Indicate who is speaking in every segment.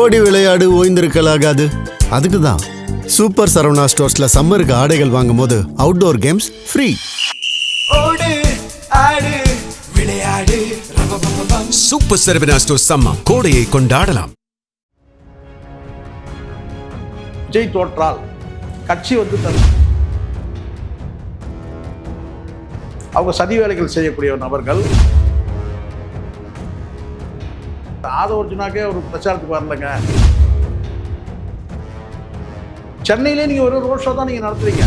Speaker 1: ஓடி விளையாடு ஓய்ந்திருக்கலாகாது. அதுக்கு தான் சூப்பர் சரவணா ஸ்டோர்ஸ்ல சம்மருக்கு ஆடைகள் வாங்கும் போது அவுட்டோர் கேம்ஸ் ஃப்ரீ.
Speaker 2: ஓடு ஆடு விளையாடு
Speaker 3: சூப்பர் சரவணா ஸ்டோர்ஸ் சம்மர் கோடையை கொண்டாடலாம்.
Speaker 4: விஜய் தோற்றால் கட்சி அவங்க சதி வேலைகள் செய்யக்கூடிய நபர்கள். ஆதவர்ஜுனாக்கே ஒரு பிரச்சாரத்துக்கு வரலங்க. சென்னையிலே நீங்க ஒரு ரோட் ஷோ தான் நீங்க நடத்துறீங்க.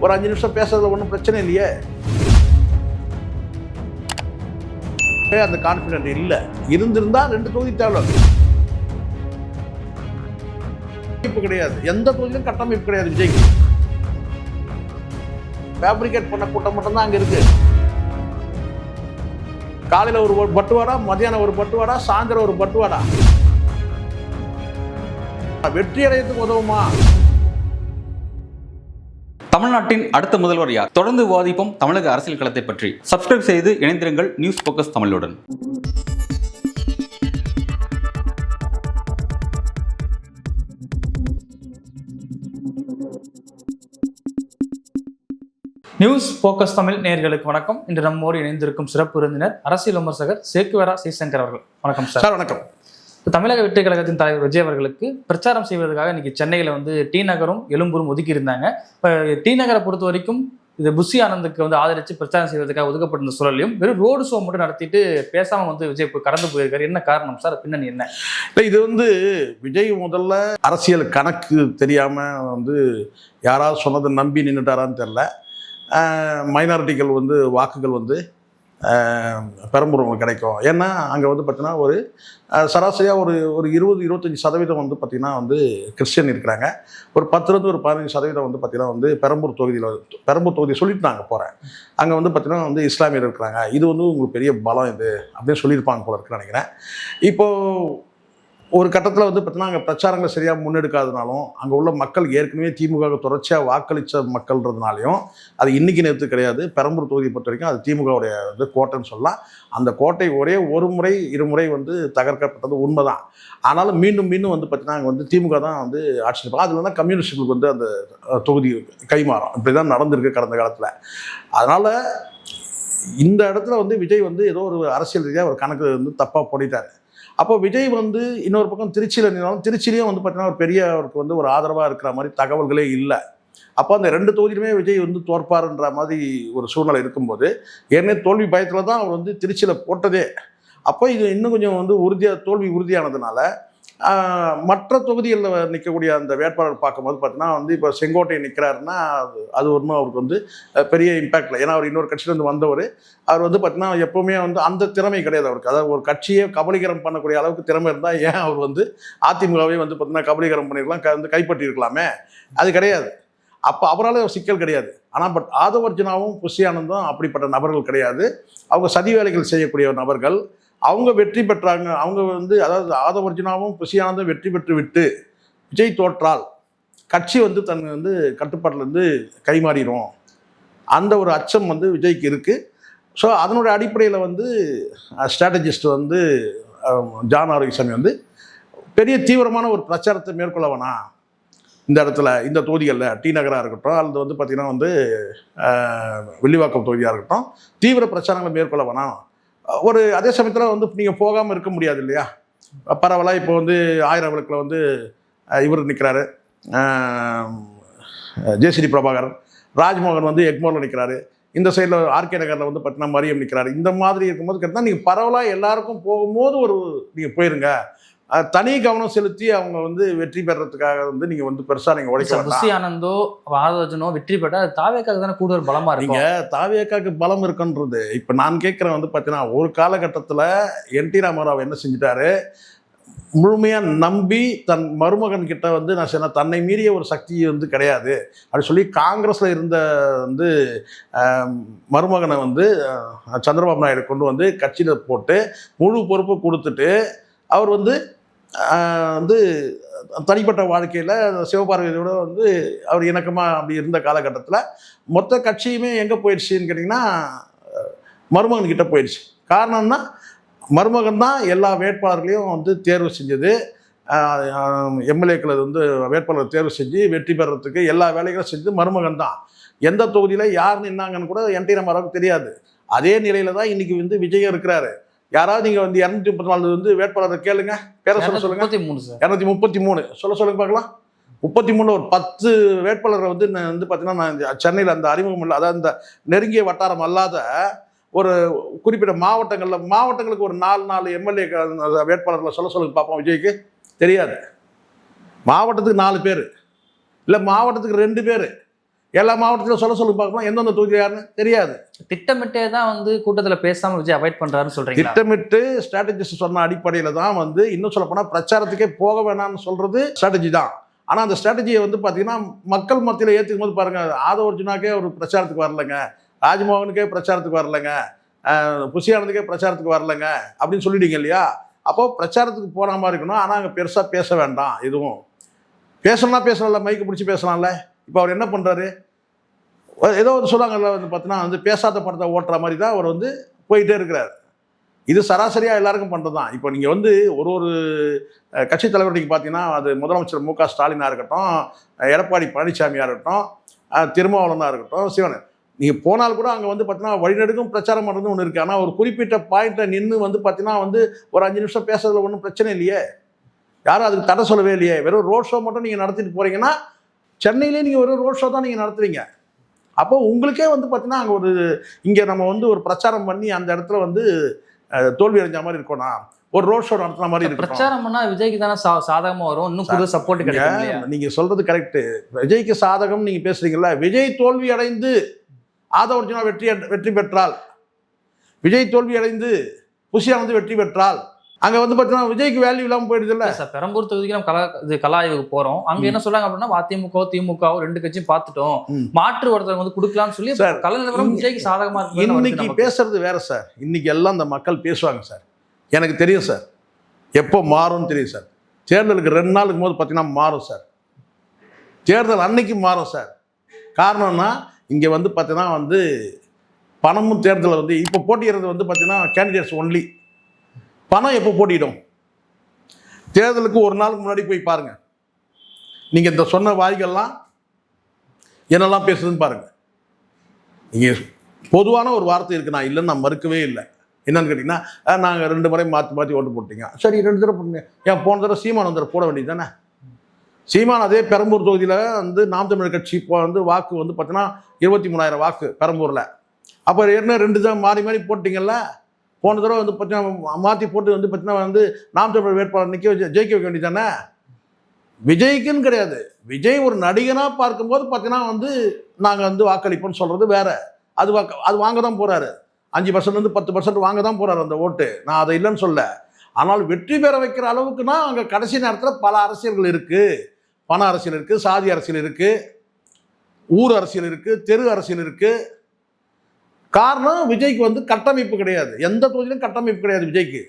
Speaker 4: ஒரு 5 நிமிஷம் பேசுறதுல ஒன்றும் பிரச்சனை இல்லையே. அந்த கான்பிடன்ட் இல்லை. இருந்திருந்தா 2 தொகுதி தேவை கிடையாது. எந்த தொகுதியிலும் கட்டமைப்பு கிடையாது. விஜய்க்கு ஃபேப்ரிகேட் பண்ண கூட்டம் மட்டும்தான் அங்க இருக்கு. காலையில ஒரு பட்டுவாடா, மதியானம் ஒரு பட்டுவாடா, சாயந்தரம் ஒரு பட்டுவாடா. வெற்றி அடையத்துக்கு உதவுமா?
Speaker 5: தமிழ்நாட்டின் அடுத்த முதல்வர் யார்? தொடர்ந்து விவாதிப்போம் தமிழக அரசியல் களத்தை பற்றி. சப்ஸ்கிரைப் செய்து இணைந்திருங்கள் நியூஸ் போக்கஸ் தமிழுடன்.
Speaker 6: நியூஸ் போக்கஸ் தமிழ் நேயர்களுக்கு வணக்கம். இன்று நம்மோடு இணைந்திருக்கும் சிறப்பு விருந்தினர் அரசியல் விமர்சகர் சேக்குவேரா சிவசங்கர் அவர்கள். வணக்கம் சார்.
Speaker 4: வணக்கம்.
Speaker 6: தமிழக வெற்றி கழகத்தின் தலைவர் விஜய் அவர்களுக்கு பிரச்சாரம் செய்வதற்காக இன்னைக்கு சென்னையில் டி நகரும் எழும்பூரும் ஒதுக்கி இருந்தாங்க. இப்போ டி நகரை பொறுத்த வரைக்கும் இது புஷி ஆனந்துக்கு ஆதரித்து பிரச்சாரம் செய்வதற்காக ஒதுக்கப்பட்டிருந்த சூழலையும் வெறும் ரோடு ஷோ மட்டும் நடத்திட்டு பேசாம விஜய் கடந்து போயிருக்காரு. என்ன காரணம் சார்? பின்னணி என்ன?
Speaker 4: இது விஜய் முதல்ல அரசியல் கணக்கு தெரியாம யாராவது சொன்னதை நம்பி நின்றுட்டாரான்னு தெரியல. மைனாரிட்டிகள் வாக்குகள் பெரம்பூர் கிடைக்கும். ஏன்னா அங்கே பார்த்தீங்கன்னா ஒரு சராசரியாக ஒரு 20-25% பார்த்தீங்கன்னா கிறிஸ்டியன் இருக்கிறாங்க. ஒரு 10 ஒரு 15% பார்த்தீங்கன்னா பெரம்பூர் தொகுதியை சொல்லிட்டு நாங்கள் போகிறேன். அங்கே பார்த்தீங்கன்னா இஸ்லாமியர் இருக்கிறாங்க. இது உங்களுக்கு பெரிய பலம் இது அப்படின்னு சொல்லியிருப்பாங்க போல இருக்குன்னு நினைக்கிறேன். இப்போது ஒரு கட்டத்தில் பார்த்தீங்கன்னா அங்கே பிரச்சாரங்களை சரியாக முன்னெடுக்காதனாலும் அங்கே உள்ள மக்கள் ஏற்கனவே திமுக தொடர்ச்சியாக வாக்களித்த மக்கள்ன்றதுனாலையும் அது இன்றைக்கி நேற்று கிடையாது. பெரம்பூர் தொகுதியை பொறுத்த வரைக்கும் அது திமுகவுடைய கோட்டைன்னு சொல்லலாம். அந்த கோட்டை ஒரே ஒரு முறை 2 முறை தகர்க்கப்பட்டது உண்மைதான். ஆனாலும் மீண்டும் பார்த்தீங்கன்னா அங்கே திமுக தான் ஆட்சி இருப்பாங்க. அதில் தான் கம்யூனிஸ்டுகளுக்கு அந்த தொகுதி கைமாறும். இப்படி தான் நடந்திருக்கு கடந்த காலத்தில். அதனால் இந்த இடத்துல விஜய் ஏதோ ஒரு அரசியல் ரீதியாக ஒரு கணக்கு தப்பாக போடிட்டார். அப்போ விஜய் இன்னொரு பக்கம் திருச்சியில் நின்னாலும் திருச்சியிலையும் பார்த்தீங்கன்னா ஒரு பெரிய அவருக்கு ஒரு ஆதரவாக இருக்கிற மாதிரி தகவல்களே இல்லை. அப்போ அந்த 2 தொகுதியிலுமே விஜய் தோற்பாருன்ற மாதிரி ஒரு சூழ்நிலை இருக்கும்போது ஏற்கனவே தோல்வி பயத்தில் தான் அவர் திருச்சியில் போட்டதே. அப்போ இது இன்னும் கொஞ்சம் தோல்வி உறுதியானதுனால மற்ற தொகுதிகளில் நிற்கக்கூடிய அந்த வேட்பாளர் பார்க்கும்போது பார்த்தீங்கன்னா இப்போ செங்கோட்டை நிற்கிறாருன்னா அது ஒன்றும் அவருக்கு பெரிய இம்பேக்ட் இல்லை. ஏன்னா அவர் இன்னொரு கட்சியிலேருந்து வந்தவர். அவர் பார்த்தீங்கன்னா எப்போவுமே அந்த திறமை கிடையாது அவருக்கு. அதாவது ஒரு கட்சியே கபலீகரம் பண்ணக்கூடிய அளவுக்கு திறமை இருந்தால் ஏன் அவர் அதிமுகவே பார்த்தீங்கன்னா கபலீகரம் பண்ணிருக்கலாம், கைப்பற்றியிருக்கலாமே. அது கிடையாது. அப்போ அவரால் சிக்கல் கிடையாது. ஆனால் ஆதவர்ஜுனாவும் புஷி ஆனந்தும் அப்படிப்பட்ட நபர்கள் கிடையாது. அவங்க சதி வேலைகள் செய்யக்கூடிய நபர்கள். அவங்க வெற்றி பெற்றாங்க. அவங்க அதாவது ஆதவர்ஜுனாவும் புஷி ஆனந்தும் வெற்றி பெற்று விட்டு விஜய் தோற்றால் கட்சி தன் கட்டுப்பாட்டிலேருந்து கைமாறிடும். அந்த ஒரு அச்சம் விஜய்க்கு இருக்குது. ஸோ அதனுடைய அடிப்படையில் ஸ்ட்ராட்டஜிஸ்ட் ஜான் ஆரோக்கியசாமி பெரிய தீவிரமான ஒரு பிரச்சாரத்தை மேற்கொள்ள வேணாம். இந்த இடத்துல இந்த தொகுதிகளில் டி நகராக இருக்கட்டும் அல்லது பார்த்தீங்கன்னா வில்லிவாக்கம் தொகுதியாக இருக்கட்டும் தீவிர பிரச்சாரங்களை மேற்கொள்ள வேணாம். ஒரு அதே சமயத்தில் நீங்கள் போகாமல் இருக்க முடியாது இல்லையா? பரவலாக இப்போ 1000 விளக்கில் இவர் நிற்கிறாரு, ஜேசிடி பிரபாகரன். ராஜ்மோகன் எக்மோரில் நிற்கிறாரு. இந்த சைடில் ஆர்கே நகரில் பார்த்தீங்கன்னா மரியம் நிற்கிறாரு. இந்த மாதிரி இருக்கும்போது கேட்டால் நீங்கள் பரவலாக எல்லாருக்கும் போகும்போது நீங்கள் போயிருங்க. தனி கவனம் செலுத்தி அவங்க வெற்றி பெறதுக்காக நீங்கள் பெருசாக நீங்கள் உடைக்க
Speaker 6: புஷி ஆனந்தோ ஆதவர்ஜுனோ வெற்றி பெற்றால் அது தாவேக்காக்கு தானே கூடுதல் பலமாக இருக்கு.
Speaker 4: தாவேக்காக்கு பலம் இருக்குன்றது இப்போ நான் கேட்குறேன். பார்த்தீங்கன்னா ஒரு காலகட்டத்தில் என்டி ராமராவ் என்ன செஞ்சுட்டாரு, முழுமையாக நம்பி தன் மருமகன் கிட்ட நான் சொன்ன தன்னை மீறிய ஒரு சக்தி கிடையாது அப்படி சொல்லி காங்கிரஸில் இருந்த மருமகனை சந்திரபாபு நாயுடு கொண்டு கட்சியில் போட்டு முழு பொறுப்பு கொடுத்துட்டு அவர் தனிப்பட்ட வாழ்க்கையில் சிவபார்வதியோட அவர் இணக்கமாக அப்படி இருந்த காலகட்டத்தில் மொத்த கட்சியுமே எங்கே போயிடுச்சுன்னு கேட்டிங்கன்னா மருமகன்கிட்ட போயிடுச்சு. காரணம்னா மருமகன் தான் எல்லா வேட்பாளர்களையும் வந்து தேர்வு செஞ்சது. எம்எல்ஏக்களை வந்து வேட்பாளர் தேர்வு செஞ்சு வெற்றி பெறத்துக்கு எல்லா வேலைகளும் செஞ்சது மருமகன் தான். எந்த தொகுதியில் யார் நின்னாங்கன்னு கூட என்டி ராமாராவுக்கு தெரியாது. அதே நிலையில தான் இன்னைக்கு வந்து விஜய் இருக்கிறாரு. யாராவது நீங்கள் வந்து 234 வந்து வேட்பாளரை கேளுங்க, பேரை சொல்லுங்க. 233 சொல்லுங்க பார்க்கலாம். 33 ஒரு 10 வேட்பாளரை வந்து பார்த்தீங்கன்னா நான் சென்னையில் அந்த அறிமுகம் இல்லை, அதாவது இந்த நெருங்கிய வட்டாரம் அல்லாத ஒரு குறிப்பிட்ட மாவட்டங்களுக்கு ஒரு 4 எம்எல்ஏ வேட்பாளர்களை சொல்லுங்க பார்ப்போம். விஜய்க்கு தெரியாது. மாவட்டத்துக்கு 4 பேர், இல்லை மாவட்டத்துக்கு 2 பேர், எல்லா மாவட்டத்திலும் சொல்லுங்க பார்க்கலாம். எந்தெந்த தொகுதியில் யாருன்னு தெரியாது.
Speaker 6: திட்டமிட்டே தான் வந்து கூட்டத்தில் பேசாமல் விஜய் அவாய்ட் பண்ணுறாருன்னு சொல்கிறீங்க.
Speaker 4: திட்டமிட்டு ஸ்ட்ராட்டஜிஸ்ட் சொன்ன அடிப்படையில் தான் வந்து இன்னும் சொல்லப்போனால் பிரச்சாரத்துக்கே போக வேணாம்னு சொல்கிறது ஸ்ட்ராட்டஜி தான். ஆனால் அந்த ஸ்ட்ராட்டஜியை வந்து பார்த்தீங்கன்னா மக்கள் மத்தியில் ஏற்றுக்கும் போது பாருங்கள், ஆதவ அர்ஜுனாக்கே ஒரு பிரச்சாரத்துக்கு வரலைங்க, ராஜ்மோகனுக்கே பிரச்சாரத்துக்கு வரலைங்க, புஷி ஆனந்துக்கே பிரச்சாரத்துக்கு வரலைங்க அப்படின்னு சொல்லிட்டீங்க இல்லையா? அப்போது பிரச்சாரத்துக்கு போகிற மாதிரி இருக்கணும். ஆனால் அங்கே பெருசாக பேச வேண்டாம். எதுவும் பேசலாம்ல, மைக்கு பிடிச்சி பேசலாம்ல. இப்போ அவர் என்ன பண்ணுறாரு, ஏதோ ஒரு சொல்கிறாங்கல்ல வந்து பார்த்தீங்கன்னா வந்து பேசாத படத்தை ஓட்டுற மாதிரி தான் அவர் வந்து போயிட்டே இருக்கிறார். இது சராசரியாக எல்லாருக்கும் பண்ணுறது தான். இப்போ நீங்கள் வந்து ஒரு கட்சி தலைவர் நீங்கள் பார்த்தீங்கன்னா அது முதலமைச்சர் மு க ஸ்டாலினாக இருக்கட்டும், எடப்பாடி பழனிசாமியாக இருக்கட்டும், திருமாவளவனாக இருக்கட்டும், சிவன், நீங்கள் போனால் கூட அங்கே வந்து பார்த்தீங்கன்னா வழிநெடுக்கும் பிரச்சாரம் பண்ணுறது ஒன்று இருக்குது. ஆனால் ஒரு குறிப்பிட்ட பாயிண்ட்டில் நின்று வந்து பார்த்தீங்கன்னா வந்து ஒரு 5 நிமிஷம் பேசுறதுல ஒன்றும் பிரச்சனை இல்லையே, யாரும் அதுக்கு தடை சொல்லவே இல்லையே. வெறும் ரோட் ஷோ மட்டும் நீங்கள் நடத்திட்டு போகிறீங்கன்னா சென்னையிலே நீங்கள் வெறும் ரோட் ஷோ தான் நீங்கள் நடத்துறீங்க. அப்போ உங்களுக்கே வந்து பார்த்தீங்கன்னா அங்கே ஒரு இங்கே நம்ம வந்து ஒரு பிரச்சாரம் பண்ணி அந்த இடத்துல வந்து தோல்வி அடைஞ்ச மாதிரி இருக்கணும், ஒரு ரோட் ஷோ நடத்துற மாதிரி இருக்கு.
Speaker 6: பிரச்சாரம் பண்ணா விஜய்க்கு தானே சாதகமாக வரும், இன்னும் கூட சப்போர்ட் கிடைக்கும்.
Speaker 4: நீங்க சொல்றது கரெக்ட். விஜய்க்கு சாதகம் நீங்க பேசுறீங்கல்ல, விஜய் தோல்வி அடைந்து ஆதவ அர்ஜுனா வெற்றி பெற்றால், விஜய் தோல்வி அடைந்து புஷி ஆனந்து வெற்றி பெற்றால் அங்க வந்து பார்த்தீங்கன்னா விஜய்க்கு வேல்யூ இல்லாமல் போயிடுது இல்லை
Speaker 6: சார். பெரம்பூர் தொகுதிக்கு நம்ம கலா ஆய்வுக்கு போறோம். அங்க என்ன சொல்றாங்க அப்படின்னா அதிமுக திமுக 2 கட்சியும் பார்த்துட்டோம், மாற்று ஒருத்தர் வந்து கொடுக்கலாம்னு சொல்லி கல நிலவரம் விஜய்க்கு சாதகமா இருக்கு.
Speaker 4: இன்னைக்கு பேசுறது வேற சார். இன்னைக்கு எல்லாம் இந்த மக்கள் பேசுவாங்க சார், எனக்கு தெரியும் சார். எப்போ மாறும்னு தெரியும் சார். தேர்தலுக்கு 2 நாளுக்கு போது பார்த்தீங்கன்னா மாறும் சார். தேர்தல் அன்னைக்கு மாறும் சார். காரணம்னா இங்கே வந்து பார்த்தீங்கன்னா வந்து பணமும் தேர்தலில் வந்து இப்போ போட்டியிடுறது வந்து பார்த்தீங்கன்னா கேண்டிடேட்ஸ் ஒன்லி. பணம் எப்போ போட்டிடும்? தேர்தலுக்கு 1 நாளுக்கு முன்னாடி போய் பாருங்க. நீங்கள் இந்த சொன்ன வாய்கள்லாம் என்னெல்லாம் பேசுதுன்னு பாருங்க. நீங்கள் பொதுவான ஒரு வார்த்தை இருக்குது, நான் இல்லைன்னு நான் மறுக்கவே இல்லை. என்னன்னு கேட்டிங்கன்னா, நாங்கள் 2 முறை மாற்றி ஓட்டு போட்டீங்க. சரி 2 தடவை போடுங்க. ஏன் போன தடவை சீமான் வந்து போட வேண்டியது தானே? சீமான் அதே பெரம்பூர் தொகுதியில் வந்து நாம் தமிழர் கட்சி இப்போ வந்து வாக்கு வந்து பார்த்தீங்கன்னா 23,000 வாக்கு பெரம்பூரில். அப்போ என்ன 2 தடவை மாறி போட்டிங்கல்ல? போன தடவை வந்து பார்த்தீங்கன்னா மாற்றி போட்டு வந்து பார்த்தீங்கன்னா வந்து நாம் தமிழர் வேட்பாளர் ஜெயிக்க வைக்க வேண்டியது தானே? விஜய்க்குன்னு கிடையாது. விஜய் ஒரு நடிகனாக பார்க்கும்போது பார்த்தீங்கன்னா வந்து நாங்கள் வந்து வாக்களிப்போம்னு சொல்கிறது வேற. அது வாங்க தான் போகிறாரு. 5% 10% வாங்க தான் போகிறாரு அந்த ஓட்டு. நான் அதை இல்லைன்னு சொல்ல. ஆனால் வெற்றி பெற வைக்கிற அளவுக்குன்னா அங்கே கடைசி நேரத்தில் பல அரசியல்கள் இருக்குது. பண அரசியல் இருக்குது, சாதி அரசியல் இருக்குது, ஊர் அரசியல் இருக்குது, தெரு அரசியல் இருக்குது. காரணம் விஜய்க்கு வந்து கட்டமைப்பு கிடையாது. எந்த தொகுதியிலும் கட்டமைப்பு கிடையாது விஜய்க்கு.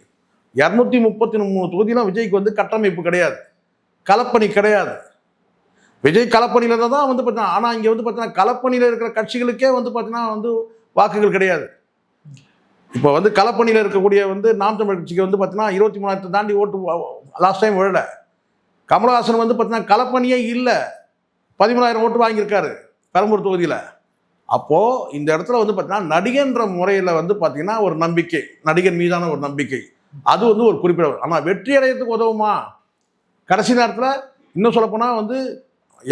Speaker 4: 233 தொகுதியிலும் விஜய்க்கு வந்து கட்டமைப்பு கிடையாது, களப்பணி கிடையாது. விஜய் களப்பணியில் தான் வந்து பார்த்தீங்கன்னா, ஆனால் இங்கே வந்து பார்த்தீங்கன்னா களப்பணியில் இருக்கிற கட்சிகளுக்கே வந்து பார்த்தீங்கன்னா வந்து வாக்குகள் கிடையாது. இப்போ வந்து களப்பணியில் இருக்கக்கூடிய வந்து நாம் தமிழர் கட்சிக்கு வந்து பார்த்தீங்கன்னா 23,000 தாண்டி ஓட்டு லாஸ்ட் டைம் விழல. கமலஹாசன் வந்து பார்த்தீங்கன்னா களப்பணியே இல்லை, 13,000 ஓட்டு வாங்கியிருக்காரு பெரம்பூர் தொகுதியில். அப்போது இந்த இடத்துல வந்து பார்த்தீங்கன்னா நடிகன்ற முறையில் வந்து பார்த்தீங்கன்னா ஒரு நம்பிக்கை, நடிகன் மீதான ஒரு நம்பிக்கை, அது வந்து ஒரு குறிப்பிட. ஆனால் வெற்றி அடையிறதுக்கு உதவுமா? கடைசி நேரத்தில் இன்னும் சொல்லப்போனால் வந்து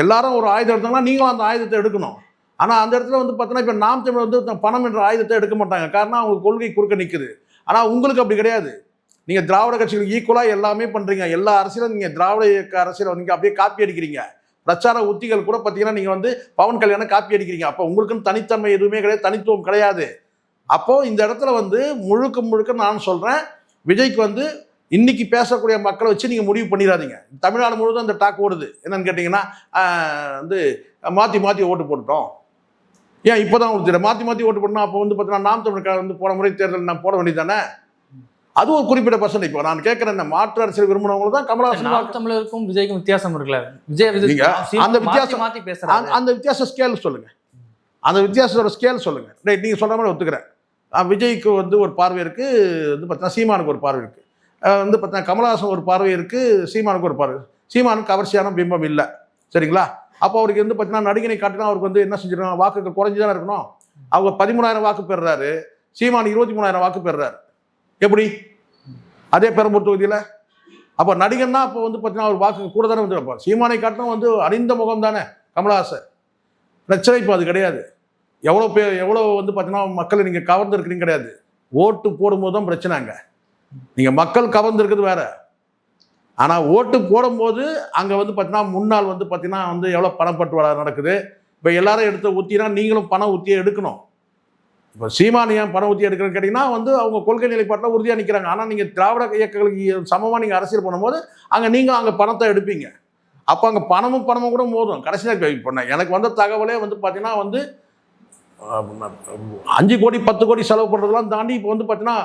Speaker 4: எல்லாரும் ஒரு ஆயுதம் எடுத்தாங்கன்னா நீங்களும் அந்த ஆயுதத்தை எடுக்கணும். ஆனால் அந்த இடத்துல வந்து பார்த்தீங்கன்னா இப்போ நாம் தமிழ் வந்து பணம் என்ற ஆயுதத்தை எடுக்க மாட்டாங்க. காரணம் அவங்க கொள்கை குறுக்க நிற்குது. ஆனால் உங்களுக்கு அப்படி கிடையாது. நீங்கள் திராவிட கட்சிகளுக்கு ஈக்குவலாக எல்லாமே பண்ணுறீங்க. எல்லா அரசியலும் நீங்கள் திராவிட இயக்க அரசியலை நீங்கள் அப்படியே காப்பி அடிக்கிறீங்க. பிரச்சார உத்திகள் கூட பார்த்தீங்கன்னா நீங்கள் வந்து பவன் கல்யாணம் காப்பி அடிக்கிறீங்க. அப்போ உங்களுக்குன்னு தனித்தன்மை எதுவுமே கிடையாது, தனித்துவம் கிடையாது. அப்போது இந்த இடத்துல வந்து முழுக்க நான் சொல்கிறேன், விஜய்க்கு வந்து இன்னைக்கு பேசக்கூடிய மக்களை வச்சு நீங்கள் முடிவு பண்ணிடாதீங்க. தமிழ்நாடு முழுவதும் அந்த டாக் ஓடுது. என்னன்னு கேட்டிங்கன்னா வந்து மாற்றி ஓட்டு போட்டுட்டோம். ஏன் இப்போ தான் உங்களுக்கு மாற்றி ஓட்டு போட்டோம்? அப்போ வந்து பார்த்தீங்கன்னா நாம் தமிழ் வந்து போன முறை தேர்தல் நான் போட வேண்டியது தானே? அது ஒரு குறிப்பிட்ட பர்சன்ட். இப்போ நான் கேட்குறேன், மாற்று அரசியல் விரும்பினவங்க தான் கமலஹாசன்.
Speaker 6: தமிழருக்கும் விஜய்க்கும் வித்தியாசம் இருக்குல்ல? விஜய்
Speaker 4: அந்த வித்தியாசம் மாற்றி பேசுகிறாங்க. அந்த வித்தியாச ஸ்கேல் சொல்லுங்கள், அந்த வித்தியாசத்தோட ஸ்கேல் சொல்லுங்கள். ரைட், நீங்கள் சொல்கிற மாதிரி ஒத்துக்கிறேன். விஜய்க்கு வந்து ஒரு பார்வை இருக்குது, வந்து பார்த்தீங்கன்னா சீமானுக்கு ஒரு பார்வை இருக்குது, வந்து பார்த்தீங்கன்னா கமலஹாசன் ஒரு பார்வை இருக்குது, சீமானுக்கு ஒரு பார்வை. சீமானுக்கு கவர்ச்சியான பிம்பம் இல்லை, சரிங்களா? அப்போ அவருக்கு வந்து பார்த்தீங்கன்னா நடிகனை காட்டினா அவருக்கு வந்து என்ன செஞ்சிருக்காங்க, வாக்குகள் குறைஞ்சி தானே இருக்கணும். அவங்க 13,000 வாக்கு பெறுறாரு, சீமான் 23,000 வாக்கு பெறுறாரு. எப்படி அதே பெரம்பூர் தொகுதியில்? அப்போ நடிகன்னா அப்போ வந்து பார்த்தீங்கன்னா ஒரு வாக்கு கூட தானே வந்து வைப்பார். சீமானை காட்டினா வந்து அறிந்த முகம் தானே கமலஹாசன். பிரச்சனை இப்போ அது கிடையாது. எவ்வளோ வந்து பார்த்தீங்கன்னா மக்களை நீங்கள் கவர்ந்துருக்கிறீங்க கிடையாது, ஓட்டு போடும்போது தான் பிரச்சனைங்க. நீங்கள் மக்கள் கவர்ந்துருக்குது வேற, ஆனால் ஓட்டு போடும்போது அங்கே வந்து பார்த்தீங்கன்னா முன்னாள் வந்து பார்த்தீங்கன்னா வந்து எவ்வளோ பணப்பட்டுவாடா நடக்குது. இப்போ எல்லாரும் எடுத்து ஊற்றினா நீங்களும் பணம் ஊற்றியே எடுக்கணும். இப்போ சீமான் ஏன் பணம் ஊற்றி எடுக்கிறேன்னு கேட்டிங்கன்னா வந்து அவங்க கொள்கை நிலைப்பாட்டில் உறுதியாக நிற்கிறாங்க. ஆனால் நீங்கள் திராவிட இயக்கங்களுக்கு சமமாக நீங்கள் அரசியல் பண்ணும்போது அங்கே பணத்தை எடுப்பீங்க. அப்போ அங்கே பணமும் கூட மோதும். கடைசியாக இப்போ எனக்கு வந்த தகவலே வந்து பார்த்தீங்கன்னா வந்து 5 கோடி 10 கோடி செலவு பண்ணுறதுலாம் தாண்டி இப்போ வந்து பார்த்தீங்கன்னா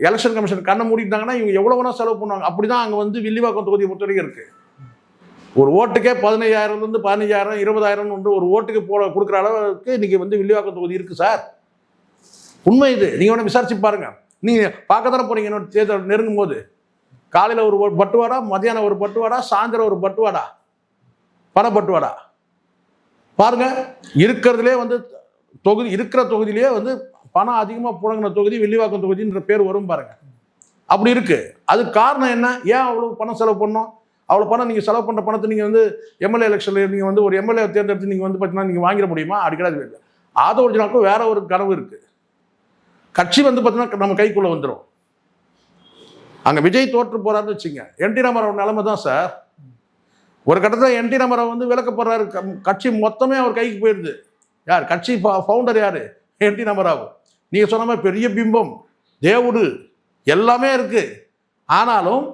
Speaker 4: எலெக்ஷன் கமிஷன் கண்ணை மூடிட்டாங்கன்னா இவங்க எவ்வளோ வேணால் செலவு பண்ணுவாங்க. அப்படி தான் அங்கே வந்து வில்லிவாக்கம் தொகுதியை பொறுத்த வரைக்கும் இருக்குது. ஒரு ஓட்டுக்கே 15,000 15,000 20,000 ஒரு ஓட்டுக்கு கொடுக்குற அளவுக்கு இன்றைக்கி வந்து வில்லிவாக்கம் தொகுதி இருக்குது சார். உண்மை இது. நீங்கள் வேணால் விசாரிச்சு பாருங்கள். நீங்கள் பார்க்க தானே போகிறீங்க. என்னோட தேர்தல் நெருங்கும் போது காலையில் ஒரு பட்டுவாடா, மதியானம் ஒரு பட்டுவாடா, சாயந்தரம் ஒரு பட்டுவாடா, பணப்பட்டுவாடா பாருங்கள். இருக்கிறதுலே வந்து இருக்கிற தொகுதியிலேயே வந்து பணம் அதிகமாக புழங்கின தொகுதி வில்லிவாக்கம் தொகுதின்ற பேர் வரும் பாருங்க. அப்படி இருக்கு. அதுக்கு காரணம் என்ன? ஏன் அவ்வளோ பணம் செலவு பண்ணணும்? அவ்வளோ பணம் நீங்கள் செலவு பண்ணுற பணத்தை நீங்கள் வந்து எம்எல்ஏ எலெக்ஷனில் நீங்கள் வந்து ஒரு எம்எல்ஏ தேர்ந்தெடுத்து நீங்கள் வந்து பார்த்தீங்கன்னா நீங்கள் வாங்கிட முடியுமா? அப்படி கிடையாது. ஆதோர்ஜனாக்கும் வேற ஒரு கனவு இருக்கு. கட்சி வந்து பார்த்தீங்கன்னா நம்ம கைக்குள்ளே வந்துடும். அங்கே விஜய் தோற்று போறாருன்னு வச்சுங்க, என்டி ராமராவ் நிலைமை தான் சார். ஒரு கட்டத்தில் என்டி ராமராவ் வந்து விலக்கப்படுறாரு, கட்சி மொத்தமே அவர் கைக்கு போயிடுது. யார் கட்சி ஃபவுண்டர்? யார்? என்டி ராமராவ். நீங்கள் சொன்ன மாதிரி பெரிய பிம்பம், தேவுடு எல்லாமே இருக்கு. ஆனாலும்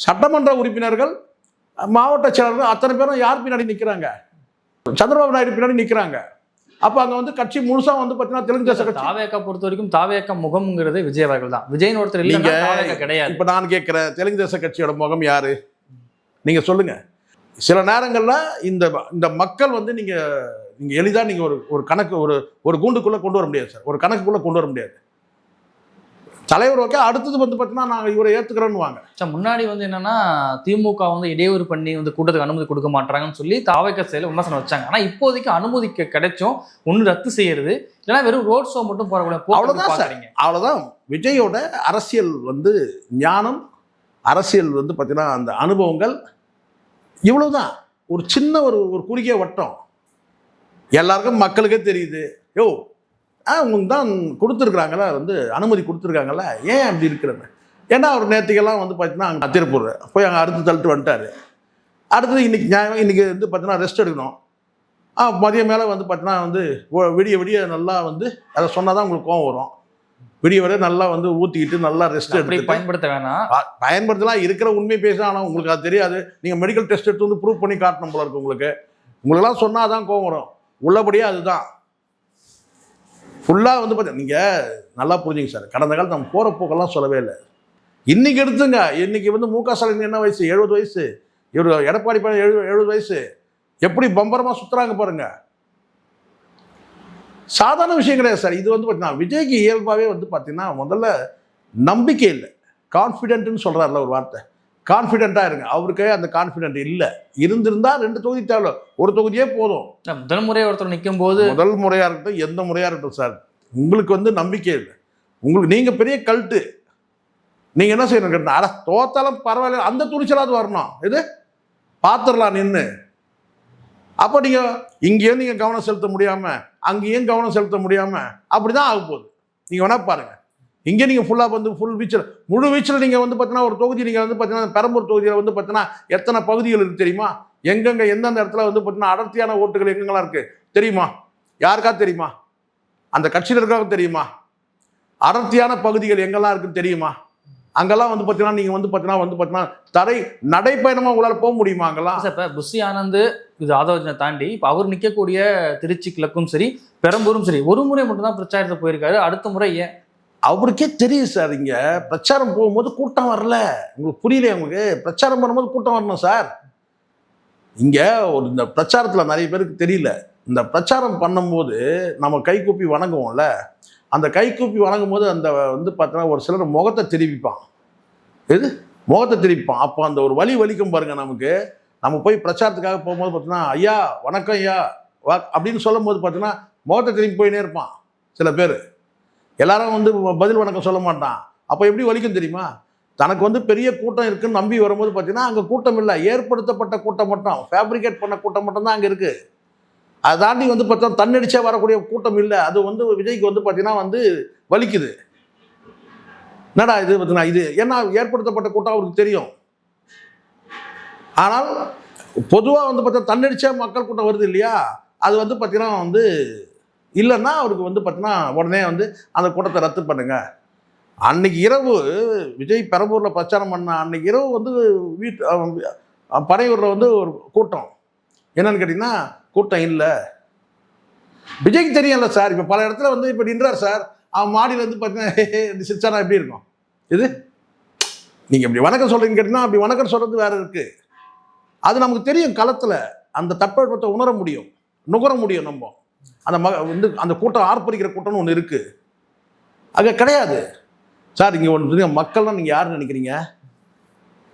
Speaker 4: சட்டமன்ற உறுப்பினர்கள், மாவட்ட செயலர்கள் அத்தனை பேரும் யார் பின்னாடி நிற்கிறாங்க? சந்திரபாபு நாயுடு பின்னாடி நிற்கிறாங்க. அப்போ அங்கே வந்து கட்சி முழுசா வந்து பார்த்தீங்கன்னா தெலுங்கு தேச கட்சி.
Speaker 6: தாவேக்கா பொறுத்த வரைக்கும் தாவேக்கா முகம்ங்கிறது விஜய் அவர்கள் தான். விஜய்னு ஒருத்தர் இல்லைங்க கிடையாது.
Speaker 4: இப்போ நான் கேட்குறேன், தெலுங்கு தேச கட்சியோட முகம் யாரு? நீங்க சொல்லுங்க. சில நேரங்களில் இந்த மக்கள் வந்து நீங்க எளிதாக நீங்கள் ஒரு கணக்கு ஒரு கூண்டுக்குள்ளே கொண்டு வர முடியாது சார். ஒரு கணக்குக்குள்ளே கொண்டு வர முடியாது. தலைவர் ஓகே, அடுத்தது வந்து பார்த்தீங்கன்னா நாங்கள் இவரை ஏற்றுக்கிறோன்னு வாங்க.
Speaker 6: சார் முன்னாடி வந்து என்னன்னா திமுக வந்து இடையூறு பண்ணி வந்து கூட்டத்துக்கு அனுமதி கொடுக்க மாட்டாங்கன்னு சொல்லி தாவேக்கா செயல விமர்சனம் வச்சாங்க. ஆனால் இப்போதைக்கு அனுமதி கிடைச்சும் ஒன்று ரத்து செய்யறது, இல்லைன்னா வெறும் ரோட் ஷோ மட்டும் போறக்கூடிய
Speaker 4: அவ்வளோதான் சார். அவ்வளோதான் விஜயோட அரசியல் வந்து ஞானம், அரசியல் வந்து பார்த்தீங்கன்னா அந்த அனுபவங்கள் இவ்வளவுதான். ஒரு சின்ன ஒரு குறுகிய வட்டம் எல்லாருக்கும் மக்களுக்கே தெரியுது. உங்களுக்கு தான் கொடுத்துருக்குறாங்களா, வந்து அனுமதி கொடுத்துருக்காங்களா, ஏன் அப்படி இருக்கிறது? ஏன்னா அவர் நேற்றுக்கெல்லாம் வந்து பார்த்தீங்கன்னா அங்கே திருப்பூர் போய் அங்கே அறுத்து தள்ளிட்டு வந்துட்டார். அடுத்தது இன்னைக்கு வந்து பார்த்தீங்கன்னா ரெஸ்ட் எடுக்கணும். மதியம் மேலே வந்து பார்த்தீங்கன்னா வந்து விடிய நல்லா வந்து அதை சொன்னால் தான் உங்களுக்கு கோவம் வரும். விடிய நல்லா வந்து ஊற்றிக்கிட்டு நல்லா ரெஸ்ட் எடுத்து
Speaker 6: பயன்படுத்த வேணாம்.
Speaker 4: பயன்படுத்தலாம், இருக்கிற உண்மை பேச. ஆனால் உங்களுக்கு அது தெரியாது. நீங்கள் மெடிக்கல் டெஸ்ட் எடுத்து வந்து ப்ரூவ் பண்ணி காட்டணும் போல இருக்கு. உங்களுக்கெல்லாம் சொன்னால் தான் கோவம் வரும். உள்ளபடியாக அதுதான் ஃபுல்லாக வந்து பார்த்தீங்கன்னா நீங்கள் நல்லா புரிஞ்சுங்க சார். கடந்த காலத்தில் நம்ம போகிற போக்கெல்லாம் சொல்லவே இல்லை. இன்னைக்கு எடுத்துங்க. இன்னைக்கு வந்து மு க ஸ்டாலின் என்ன வயசு? 70 வயசு. இவர் எடப்பாடி 70 வயசு. எப்படி பம்பரமாக சுற்றுறாங்க பாருங்க. சாதாரண விஷயம் கிடையாது சார். இது வந்து பார்த்தீங்கன்னா விஜய்க்கு இயல்பாகவே வந்து பார்த்தீங்கன்னா முதல்ல நம்பிக்கை இல்லை. கான்ஃபிடென்ட்னு சொல்கிறார்ல ஒரு வார்த்தை, கான்ஃபிடென்ட்டாக இருங்க. அவருக்கே அந்த கான்ஃபிடென்ட் இல்லை. இருந்திருந்தால் 2 தொகுதி தேவை, ஒரு தொகுதியே போதும்.
Speaker 6: முதல் முறையாக ஒருத்தர் நிற்கும் போது,
Speaker 4: முதல் முறையாக இருக்கட்டும் எந்த முறையாக இருக்கட்டும் சார், உங்களுக்கு வந்து நம்பிக்கை இல்லை. நீங்கள் பெரிய கல்ட்டு. நீங்கள் என்ன செய்யணும் கேட்டா, தோத்தாலும் பரவாயில்ல, அந்த துணிச்சலாவது வரணும். இது பார்த்துடலாம் நின்று. அப்போ நீங்கள் இங்கேயும் நீங்கள் கவனம் செலுத்த முடியாமல் அங்கேயும் கவனம் செலுத்த முடியாமல் அப்படி தான் ஆக போகுது. நீங்கள் வேணால் பாருங்கள். இங்கே நீங்கள் ஃபுல்லாக வந்து முழு வீச்சில் நீங்கள் வந்து பார்த்தீங்கன்னா ஒரு தொகுதி நீங்கள் வந்து பார்த்தீங்கன்னா பெரம்பூர் தொகுதியில் வந்து பார்த்தீங்கன்னா எத்தனை பகுதிகள் இருக்குது தெரியுமா? எந்தெந்த இடத்துல வந்து பார்த்தீங்கன்னா அடர்த்தியான ஓட்டுகள் எங்கெங்கெல்லாம் இருக்குது தெரியுமா? யாருக்கா தெரியுமா? அந்த கட்சியில் இருக்கிறவங்க தெரியுமா? அடர்த்தியான பகுதிகள் எங்கெல்லாம் இருக்குன்னு தெரியுமா? அங்கெல்லாம் வந்து பார்த்தீங்கன்னா நீங்கள் வந்து பார்த்தீங்கன்னா நடைப்பயணமாக உங்களால் போக முடியுமா அங்கெல்லாம்?
Speaker 6: சார் இப்போ புஷி ஆனந்த் இது ஆதவர்ஜனை தாண்டி இப்போ அவர் நிற்கக்கூடிய திருச்சி கிழக்கும் சரி பெரம்பூரும் சரி ஒரு முறை மட்டும்தான் பிரச்சாரத்தை போயிருக்காரு. அடுத்த முறை ஏன்?
Speaker 4: அவருக்கே தெரியும் சார். இங்கே பிரச்சாரம் போகும்போது கூட்டம் வரல. உங்களுக்கு புரியல? உங்களுக்கு பிரச்சாரம் பண்ணும்போது கூட்டம் வரணும் சார். இங்கே இந்த பிரச்சாரத்தில் நிறைய பேருக்கு தெரியல. இந்த பிரச்சாரம் பண்ணும்போது நம்ம கைகூப்பி வணங்குவோம்ல, அந்த கைக்கூப்பி வணங்கும் போது அந்த வந்து பார்த்தீங்கன்னா ஒரு சிலர் முகத்தை திருப்பிப்பான். முகத்தை திருப்பிப்பான். அப்போ அந்த ஒரு வலிக்கும் பாருங்க நமக்கு. நம்ம போய் பிரச்சாரத்துக்காக போகும்போது பார்த்தீங்கன்னா ஐயா வணக்கம் ஐயா அப்படின்னு சொல்லும் போது பார்த்தீங்கன்னா முகத்தை திரும்பி போயினே இருப்பான் சில பேர். எல்லாரும் வந்து பதில் வணக்கம் சொல்ல மாட்டான். அப்போ எப்படி வலிக்கும் தெரியுமா? தனக்கு வந்து பெரிய கூட்டம் இருக்குன்னு நம்பி வரும்போது பார்த்தீங்கன்னா அங்கே கூட்டம் இல்லை, ஏற்படுத்தப்பட்ட கூட்டம் மட்டும், ஃபேப்ரிகேட் பண்ண கூட்டம் மட்டும் தான் அங்கே இருக்குது. அதை தாண்டி வந்து பார்த்தா தன்னடிச்சா வரக்கூடிய கூட்டம் இல்லை. அது வந்து விஜய்க்கு வந்து பார்த்தீங்கன்னா வந்து வலிக்குது. என்னடா இது பார்த்தீங்கன்னா இது ஏன்னா ஏற்படுத்தப்பட்ட கூட்டம் அவருக்கு தெரியும். ஆனால் பொதுவாக வந்து பார்த்தா தன்னடிச்சா மக்கள் கூட்டம் வருது இல்லையா, அது வந்து பார்த்தீங்கன்னா வந்து இல்லைன்னா அவருக்கு வந்து பார்த்தீங்கன்னா உடனே வந்து அந்த கூட்டத்தை ரத்து பண்ணுங்க. அன்னைக்கு இரவு விஜய் பெரம்பூரில் பிரச்சாரம் பண்ண அன்னைக்கு இரவு வந்து பனையூரில் வந்து ஒரு கூட்டம். என்னன்னு கேட்டிங்கன்னா கூட்டம் இல்லை. விஜய்க்கு தெரியும்ல சார். இப்போ பல இடத்துல வந்து இப்போ நின்றார் சார், அவன் மாடியில் வந்து பார்த்தீங்கன்னா சிரிச்சானா எப்படி இருக்கும்? இது நீங்கள் இப்படி வணக்கம் சொல்கிறீங்கன்னு கேட்டிங்கன்னா அப்படி வணக்கம் சொல்கிறது வேறு இருக்குது. அது நமக்கு தெரியும். களத்தில் அந்த தட்பவெப்பத்தை உணர முடியும், நுகர முடியும். நம்ம அந்த வந்து அந்த கூட்டம் ஆர்ப்பரிக்கிற கூட்டம்னு ஒன்று இருக்குது, அங்கே கிடையாது சார். இங்கே ஒன்று மக்கள்லாம் நீங்கள் யார் நினைக்கிறீங்க?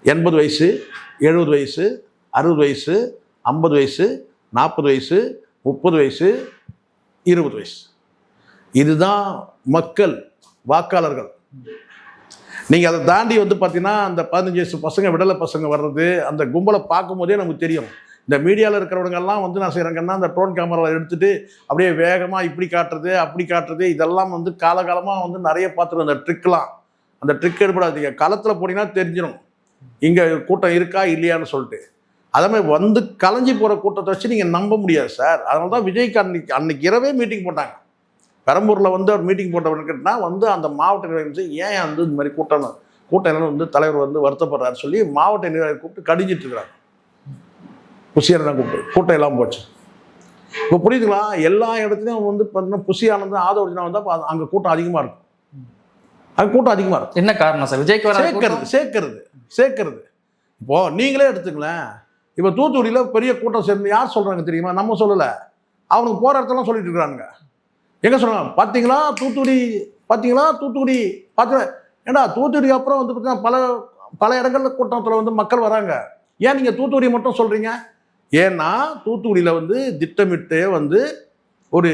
Speaker 4: 80 வயசு, 70 வயசு, 60 வயசு, 50 வயசு, 40 வயசு, 30 வயசு, 20 வயசு. இதுதான் மக்கள், வாக்காளர்கள். நீங்கள் அதை தாண்டி வந்து பார்த்தீங்கன்னா அந்த 15 வயசு பசங்க, விடலை பசங்க வர்றது, அந்த கும்பலை பார்க்கும் போதே நமக்கு தெரியும். இந்த மீடியாவில் இருக்கிறவங்கெல்லாம் வந்து நான் செய்கிறாங்கன்னா அந்த ட்ரோன் கேமராவில் எடுத்துகிட்டு அப்படியே வேகமாக இப்படி காட்டுறது அப்படி காட்டுறது, இதெல்லாம் வந்து காலகாலமாக வந்து நிறைய பார்த்துருவோம். அந்த ட்ரிக்லாம், அந்த ட்ரிக் எடுப்படாதீங்க. களத்தில் போனீங்கன்னா தெரிஞ்சிடும் இங்கே கூட்டம் இருக்கா இல்லையான்னு சொல்லிட்டு. அதே மாதிரி வந்து கலைஞ்சி போகிற கூட்டத்தை வச்சு நீங்கள் நம்ப முடியாது சார். அதனால தான் விஜய்க்கு அன்னைக்கு இரவே மீட்டிங் போட்டாங்க. பெரம்பூரில் வந்து அவர் மீட்டிங் போட்டவனுக்குன்னா வந்து அந்த மாவட்ட நிர்வாகம் ஏன் வந்து இந்த மாதிரி கூட்டம் என்னன்னு வந்து தலைவர் வந்து வருத்தப்படுறாரு சொல்லி மாவட்ட நிர்வாகி கூப்பிட்டு கடிஞ்சிட்டு இருக்கிறாங்க. புசியானதான் கூப்பிட்டு கூட்டம் எல்லாம் போச்சு. இப்போ புரியுதுங்களா? எல்லா இடத்துலையும் வந்து பார்த்தீங்கன்னா புசியானது ஆதரவு வந்தால் அங்கே கூட்டம் அதிகமாக இருக்கும். அங்கே கூட்டம் அதிகமாக இருக்கும்.
Speaker 6: என்ன காரணம் சார்? விஜய்க்கு
Speaker 4: சேர்க்கறது இப்போது நீங்களே எடுத்துங்களேன். இப்போ தூத்துக்குடியில் பெரிய கூட்டம் சேர்ந்து யார் சொல்கிறாங்க தெரியுமா? நம்ம சொல்லலை, அவனுக்கு போகிற இடத்தெல்லாம் சொல்லிட்டு இருக்கிறாங்க. எங்கே சொல்கிறாங்க? பார்த்தீங்களா தூத்துக்குடி பார்த்தீங்களா? ஏன்னா தூத்துக்குடிக்கு அப்புறம் வந்து பார்த்தீங்கன்னா பல இடங்களில் கூட்டத்தில் வந்து மக்கள் வராங்க. ஏன் நீங்கள் தூத்துக்குடி மட்டும் சொல்கிறீங்க? ஏன்னா தூத்துக்குடியில் வந்து திட்டமிட்டு வந்து ஒரு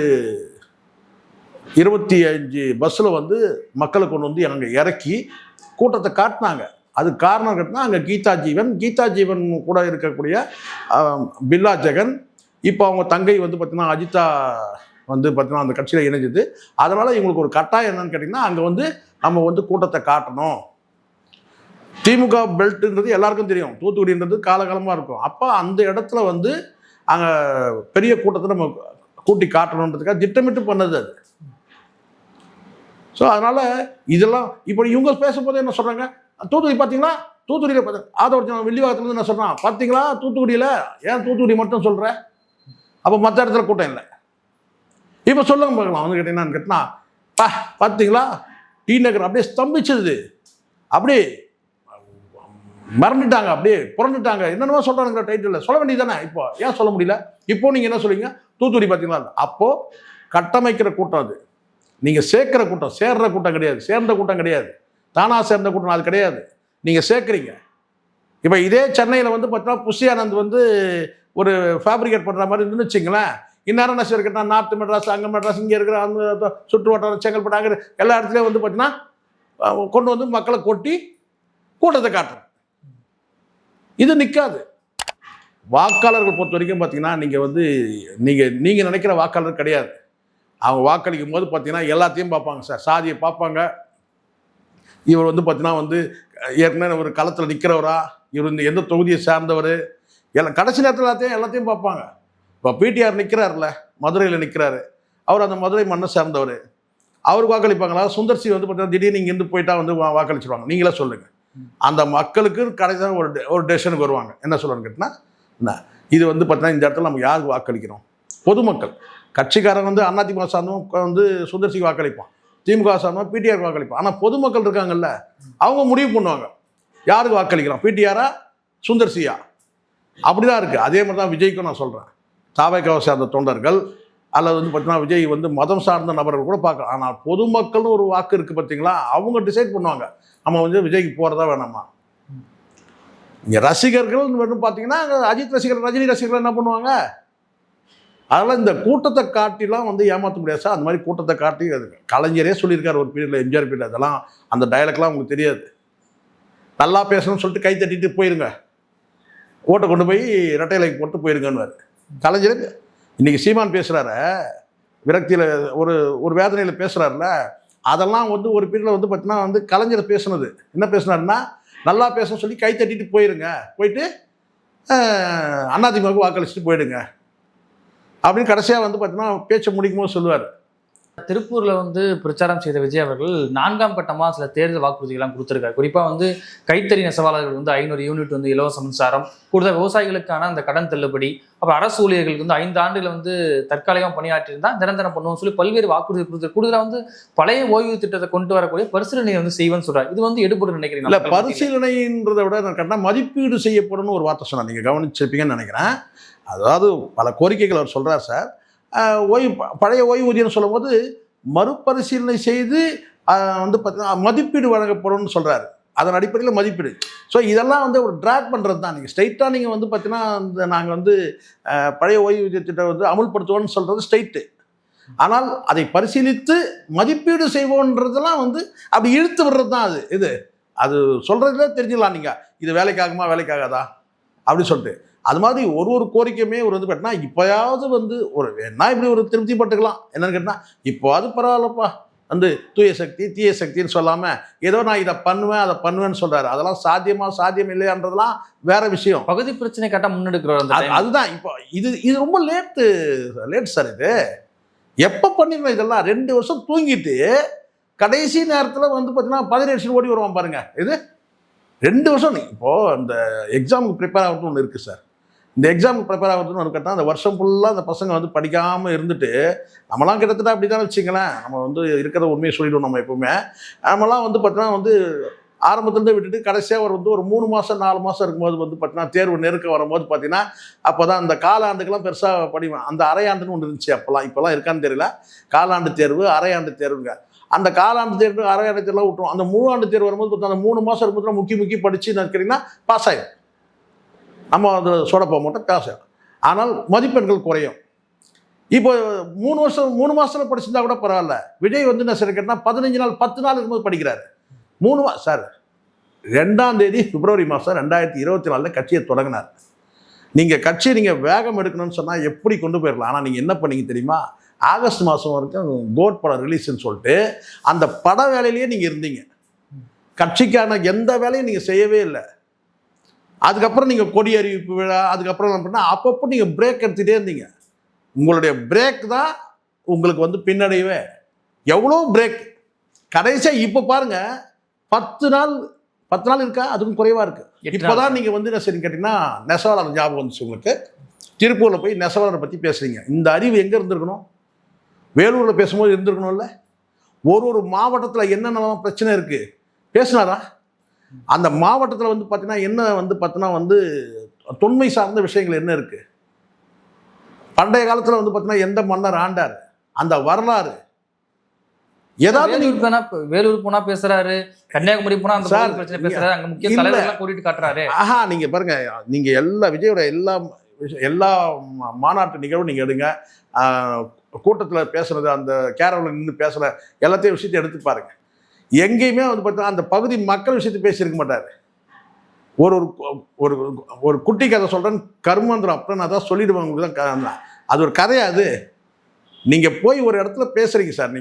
Speaker 4: 25 பஸ்ஸில் வந்து மக்களை கொண்டு வந்து அங்கே இறக்கி கூட்டத்தை காட்டினாங்க. அது காரணம் கேட்டால் அங்கே கீதா ஜீவன் கூட இருக்கக்கூடிய பில்லா ஜெகன், இப்போ அவங்க தங்கை வந்து பார்த்தீங்கன்னா அஜிதா வந்து பார்த்தீங்கன்னா அந்த கட்சியில் இணைஞ்சது. அதனால் இவங்களுக்கு ஒரு கட்டாயம் என்னன்னு கேட்டிங்கன்னா அங்கே வந்து நம்ம வந்து கூட்டத்தை காட்டணும். திமுக பெல்ட்டுன்றது எல்லாருக்கும் தெரியும், தூத்துக்குடின்றது காலகாலமாக இருக்கும். அப்போ அந்த இடத்துல வந்து அங்கே பெரிய கூட்டத்தை நம்ம கூட்டி காட்டணுன்றதுக்காக திட்டமிட்டு பண்ணது அது. ஸோ அதனால் இதெல்லாம் இப்போ இவங்க பேசும்போது என்ன சொல்கிறாங்க? தூத்துக்குடி பார்த்தீங்களா, தூத்துக்குடியில் ஆதரவு வெள்ளிவாகத்துலேருந்து என்ன சொல்கிறான்? பார்த்தீங்களா தூத்துக்குடியில், ஏன் தூத்துக்குடி மட்டும் சொல்கிற? அப்போ மற்ற இடத்துல கூட்டம் இல்லை. இப்போ சொல்லுங்க பார்க்கலாம். வந்து கேட்டீங்கன்னு கேட்டினா பார்த்தீங்களா டி நகர் அப்படியே ஸ்தம்பிச்சது, அப்படியே மறந்துட்டாங்க, அப்படியே புரண்டுட்டாங்க, என்னென்னமோ சொல்கிறாங்கிற டைட்டில் சொல்ல வேண்டியது தானே. இப்போ ஏன் சொல்ல முடியல? இப்போ நீங்கள் என்ன சொல்லுவீங்க? தூத்துக்குடி பார்த்தீங்களா? அப்போது கட்டமைக்கிற கூட்டம் அது. நீங்கள் சேர்க்கிற கூட்டம், சேர்ற கூட்டம் கிடையாது, சேர்ந்த கூட்டம் கிடையாது, தானாக சேர்ந்த கூட்டம் அது கிடையாது. நீங்கள் சேர்க்குறீங்க. இப்போ இதே சென்னையில் வந்து பார்த்தீங்கன்னா புஷியானந்த் வந்து ஒரு ஃபேப்ரிகேட் பண்ணுற மாதிரி இருந்துன்னு வச்சிங்களேன், இந்நேரம் என்ன சேர்க்கிட்டா நார்த்து மெட்ராஸ், அங்கே மெட்ராஸ், இங்கே இருக்கிற அந்த சுற்று வட்டாரம் செங்கல்பட்டு அங்கே எல்லா இடத்துலையும் வந்து பார்த்தீங்கன்னா கொண்டு வந்து மக்களை கொட்டி கூட்டத்தை காட்டுறோம். இது நிற்காது. வாக்காளர்கள் பொறுத்த வரைக்கும் பார்த்தீங்கன்னா நீங்கள் வந்து நீங்கள் நினைக்கிற வாக்காளர் கிடையாது. அவங்க வாக்களிக்கும் போது பார்த்தீங்கன்னா எல்லாத்தையும் பார்ப்பாங்க சார். சாதியை பார்ப்பாங்க, இவர் வந்து பார்த்தீங்கன்னா வந்து ஏற்கனவே ஒரு களத்தில் நிற்கிறவரா, இவர் இந்த எந்த தொகுதியை சார்ந்தவர், எல்லாம் கடைசி நேரத்தில் எல்லாத்தையும் பார்ப்பாங்க. இப்போ பிடிஆர் நிற்கிறார்ல, மதுரையில் நிற்கிறாரு, அவர் அந்த மதுரை மண்ணை சேர்ந்தவர், அவருக்கு வாக்களிப்பாங்களா? சுந்தர்சி வந்து பார்த்தீங்கன்னா திடீர்னு இங்கேருந்து போயிட்டா வந்து வாக்களிச்சிருவாங்க. நீங்களே சொல்லுங்கள். அந்த மக்களுக்கு கடைசியாக ஒரு டெசிஷனுக்கு வருவாங்க. என்ன சொல்லுவாங்க கேட்டினா, இது வந்து பார்த்தீங்கன்னா இந்த இடத்துல நம்ம யாருக்கு வாக்களிக்கிறோம்? பொதுமக்கள். கட்சிக்காரன் வந்து அதிமுக சார்ந்தவங்க வந்து சுந்தர்சிக்கு வாக்களிப்பான், திமுக சார்ந்தவங்க பிடிஆருக்கு வாக்களிப்பான். ஆனால் பொதுமக்கள் இருக்காங்கல்ல, அவங்க முடிவு பண்ணுவாங்க யாருக்கு வாக்களிக்கிறோம், பிடிஆரா சுந்தர்சியா. அப்படி தான் இருக்குது. அதே மாதிரி தான் விஜய்க்கும் நான் சொல்கிறேன். தாவேக்காவை சேர்ந்த தொண்டர்கள் அல்லது வந்து பார்த்தீங்கன்னா விஜய் வந்து மதம் சார்ந்த நபர்கள் கூட பார்க்கலாம். ஆனால் பொதுமக்கள்னு ஒரு வாக்கு இருக்குது பார்த்தீங்களா, அவங்க டிசைட் பண்ணுவாங்க நம்ம வந்து விஜய்க்கு போகிறதா வேணாமா. இங்கே ரசிகர்கள் வேணும் பார்த்தீங்கன்னா அஜித் ரசிகர்கள் ரஜினி ரசிகர்கள் என்ன பண்ணுவாங்க, அதனால் இந்த கூட்டத்தை காட்டிலாம் வந்து ஏமாற்ற முடியாது சார். அந்த மாதிரி கூட்டத்தை காட்டி கலைஞரே சொல்லியிருக்காரு ஒரு பீரியடில், எம்ஜிஆர் பீரியட், அதெல்லாம் அந்த டயலாக்லாம் உங்களுக்கு தெரியாது. நல்லா பேசணும்னு சொல்லிட்டு கை தட்டிட்டு போயிருங்க, ஓட்டை கொண்டு போய் ரெட்டையிலைக்கு போட்டு போயிருங்கன்னு கலைஞர். இன்றைக்கி சீமான் பேசுகிறார விரக்தியில் ஒரு ஒரு வேதனையில் பேசுகிறாருல, அதெல்லாம் வந்து ஒரு பீரியடில் வந்து பார்த்தீங்கன்னா வந்து கலைஞர் பேசுனது என்ன பேசுனாருன்னா, நல்லா பேசணும்னு சொல்லி கை தட்டிட்டு போயிருங்க, போயிட்டு அதிமுகவுக்கு வாக்களிச்சுட்டு போயிடுங்க அப்படின்னு கடைசியாக வந்து பார்த்தீங்கன்னா பேச்சை முடிக்கும் போது சொல்லுவார்.
Speaker 6: திருப்பூர்ல வந்து பிரச்சாரம் செய்த விஜய் அவர்கள் 4ஆம் கட்டமா சில தேர்தல் வாக்குறுதிகள்லாம் கொடுத்திருக்காரு. குறிப்பா வந்து கைத்தறி நெசவாளர்கள் வந்து 500 யூனிட் வந்து இலவச மின்சாரம், கூடுதல் விவசாயிகளுக்கான அந்த கடன் தள்ளுபடி, அப்புறம் அரசு ஊழியர்களுக்கு வந்து 5 ஆண்டுகள் வந்து தற்காலிகமாக பணியாற்றியிருந்தா நிரந்தரம் பண்ணுவோம்னு சொல்லி பல்வேறு வாக்குறுதி கொடுத்து, கூடுதலாக வந்து பழைய ஓய்வு திட்டத்தை கொண்டு வரக்கூடிய பரிசீலனை வந்து செய்வேன்னு சொல்றாரு. இது வந்து எடுபடும் நினைக்கிறீங்க?
Speaker 4: இல்லை, பரிசீலனைன்றதை விட நான் கரெக்டாக மதிப்பீடு செய்யப்படும்னு ஒரு வார்த்தை சொன்னார், நீங்கள் கவனிச்சிருப்பீங்கன்னு நினைக்கிறேன். அதாவது பல கோரிக்கைகள் அவர் சொல்கிறார் சார். பழைய ஓய்வூதியம்னு சொல்லும்போது மறுபரிசீலனை செய்து வந்து பார்த்தீங்கன்னா மதிப்பீடு வழங்கப்படும்னு சொல்கிறாரு. அதன் அடிப்படையில் மதிப்பீடு. ஸோ இதெல்லாம் வந்து ஒரு ட்ராக் பண்ணுறது தான். நீங்கள் ஸ்ட்ரைட்டாக நீங்கள் வந்து பார்த்தீங்கன்னா இந்த நாங்கள் வந்து பழைய ஓய்வூதிய திட்டம் வந்து அமுல்படுத்துவோம்னு சொல்கிறது ஸ்ட்ரைட்டு. ஆனால் அதை பரிசீலித்து மதிப்பீடு செய்வோன்றதெல்லாம் வந்து அப்படி இழுத்து விடுறது தான் அது சொல்கிறதுல தெரிஞ்சிடலாம் நீங்கள் இது வேலைக்காகுமா வேலைக்காகாதா அப்படின்னு சொல்லிட்டு. அது மாதிரி ஒரு கோரிக்கையுமே ஒரு வந்து கேட்டால் இப்போயாவது வந்து ஒரு வேணா இப்படி ஒரு திருப்தி பட்டுக்கலாம். என்னன்னு கேட்டால் இப்போது பரவாயில்லப்பா வந்து தூய சக்தி தீய சக்தின்னு சொல்லாமல் ஏதோ நான் இதை பண்ணுவேன் அதை பண்ணுவேன்னு சொல்கிறாரு. அதெல்லாம் சாத்தியம் இல்லையான்றதுலாம் வேற விஷயம்.
Speaker 6: பகுதி பிரச்சனை கரெக்டாக முன்னெடுக்கிறோம்.
Speaker 4: அதுதான் இப்போ இது ரொம்ப லேட் சார். இது எப்போ பண்ணிடணும் இதெல்லாம்? 2 வருஷம் தூங்கிட்டு கடைசி நேரத்தில் வந்து பார்த்தீங்கன்னா 17 ஓடி வருவான் பாருங்க. இது 2 வருஷம். இப்போது அந்த எக்ஸாமுக்கு ப்ரிப்பேர் ஆகிறதுன்னு ஒன்று இருக்குது சார். இந்த எக்ஸாமுக்கு ப்ரிப்பேர் ஆகிறதுன்னு ஒன்று கேட்டால் அந்த வருஷம் ஃபுல்லாக அந்த பசங்க வந்து படிக்காமல் இருந்துட்டு, நம்மலாம் கிட்டத்தட்ட அப்படி தான் வச்சுங்களேன். நம்ம வந்து இருக்கிறத உண்மையை சொல்லிவிடுவோம். நம்ம எப்பவுமே நம்மலாம் வந்து பார்த்தீங்கன்னா வந்து ஆரம்பத்துலேருந்து விட்டுட்டு கடைசியாக ஒரு 3 மாதம் 4 மாதம் இருக்கும்போது வந்து பார்த்தீங்கன்னா தேர்வு நெருக்க வரும்போது பார்த்தீங்கன்னா அப்போ தான் அந்த காலாண்டுக்கெல்லாம் பெருசாக படிவேன். அந்த அரையாண்டுன்னு ஒன்று இருந்துச்சு இப்போல்லாம் இருக்கான்னு தெரியல. காலாண்டு தேர்வு அரையாண்டு தேர்வுங்க. அந்த காலாண்டு தேர்வு அரையாண்டு தேர்வுலாம் விட்டுரும். அந்த 3 ஆண்டு தேர்வு வரும்போது பார்த்தா அந்த 3 மாதம் இருக்கும்போது முக்கி படித்து நினைக்கிறீங்கன்னா பாஸ் ஆகிடும். நம்ம அது சொடப்போ மட்டும் பாஸ் ஆகிடும். ஆனால் மதிப்பெண்கள் குறையும். இப்போ 3 மாதத்தில் படிச்சிருந்தா கூட பரவாயில்ல. விஜய் வந்து என்ன சரி கேட்டால் 15 நாள் 10 நாள் இருக்கும்போது படிக்கிறாரு. 3 மாதம் சார். 2ஆம் தேதி பிப்ரவரி மாதம் 2024 கட்சியை தொடங்கினார். நீங்கள் வேகம் எடுக்கணும்னு சொன்னால் எப்படி கொண்டு போயிடலாம். ஆனால் நீங்கள் என்ன பண்ணீங்க தெரியுமா? ஆகஸ்ட் மாதம் வரைக்கும் கோட் படம் ரிலீஸ்ன்னு சொல்லிட்டு அந்த பட வேலையிலேயே நீங்கள் இருந்தீங்க. கட்சிக்கான எந்த வேலையும் நீங்கள் செய்யவே இல்லை. அதுக்கப்புறம் நீங்கள் கொடி அறிவிப்பு விழா, அதுக்கப்புறம் என்ன பண்ணால் அப்பப்போ நீங்கள் பிரேக் எடுத்துகிட்டே இருந்தீங்க. உங்களுடைய பிரேக் தான் உங்களுக்கு வந்து பின்னடைவே. எவ்வளோ பிரேக் கடைசியாக இப்போ பாருங்கள் 10 நாள் இருக்கா, அதுக்கும் குறைவாக இருக்குது. இப்போ தான் நீங்கள் வந்து என்ன சரி கேட்டிங்கன்னா நெசவாளர் ஞாபகம் வந்துச்சு உங்களுக்கு. திருப்பூரில் போய் நெசவாளரை பற்றி பேசுகிறீங்க. இந்த அறிவு எங்கே இருந்திருக்கணும்? வேலூரில் பேசும்போது இருந்திருக்கணும்ல. ஒரு மாவட்டத்தில் என்னென்னலாம் பிரச்சனை இருக்குது பேசினாரா? அந்த மாவட்டத்தில் வந்து பார்த்தீங்கன்னா என்ன வந்து பார்த்தீங்கன்னா வந்து தொன்மை சார்ந்த விஷயங்கள் என்ன இருக்குது? பண்டைய காலத்தில் வந்து பார்த்தீங்கன்னா எந்த மன்னர் ஆண்டார், அந்த வரலாறு ஏதாவது.
Speaker 6: வேலூர் போனா பேசுறாரு, கன்னியாகுமரி போனா அந்த பிரச்சனை பேசுறாரு, அங்க முக்கிய தலைவர்கள்லாம் கூட்டிட்டு காட்டுறாரு.
Speaker 4: நீங்க பாருங்க, நீங்க விஜயோட எல்லா மாநாட்டு நிகழ்வும் நீங்க எடுங்க, கூட்டத்தில் பேசுறது, அந்த கேரளில் நின்று பேசுற எல்லாத்தையும் விஷயத்தை எடுத்து பாருங்க. எங்கேயுமே வந்து பார்த்தீங்கன்னா அந்த பகுதி மக்கள் விஷயத்தை பேசியிருக்க மாட்டார். ஒரு குட்டி கதை சொல்கிறேன்னு கருமந்திரம் அப்புறம் நான் தான் சொல்லிடுவாங்க தான். அது ஒரு கதையாது. நீங்கள் போய் ஒரு இடத்துல பேசுகிறீங்க சார்.